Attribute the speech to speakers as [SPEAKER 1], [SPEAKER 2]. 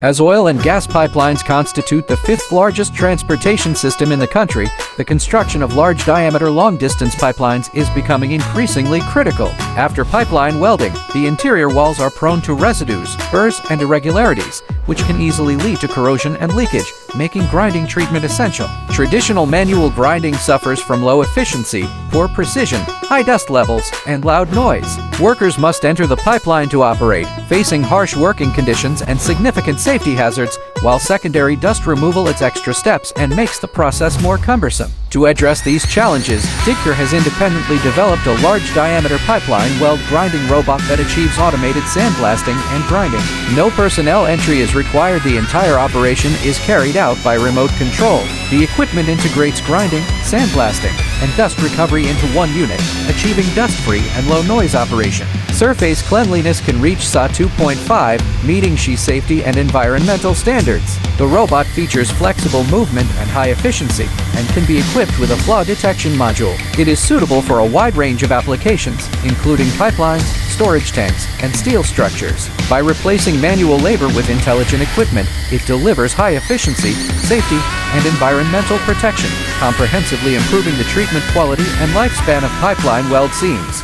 [SPEAKER 1] As oil and gas pipelines constitute the fifth largest transportation system in the country, the construction of large-diameter long-distance pipelines is becoming increasingly critical. After pipeline welding, the interior walls are prone to residues, burrs, and irregularities, which can easily lead to corrosion and leakage, making grinding treatment essential. Traditional manual grinding suffers from low efficiency, poor precision, high dust levels, and loud noise. Workers must enter the pipeline to operate, facing harsh working conditions and significant safety hazards, while secondary dust removal adds extra steps and makes the process more cumbersome. To address these challenges, DIGCHER has independently developed a large-diameter pipeline weld grinding robot that achieves automated sandblasting and grinding. No personnel entry is required. The entire operation is carried out by remote control. The equipment integrates grinding, sandblasting, and dust recovery into one unit, achieving dust-free and low-noise operation. Surface cleanliness can reach SA 2.5, meeting SHE safety and environmental standards. The robot features flexible movement and high efficiency, and can be equipped with a flaw detection module. It is suitable for a wide range of applications, including pipelines, storage tanks, and steel structures. By replacing manual labor with intelligent equipment, it delivers high efficiency, safety, and environmental protection, comprehensively improving the treatment quality and lifespan of pipeline weld seams.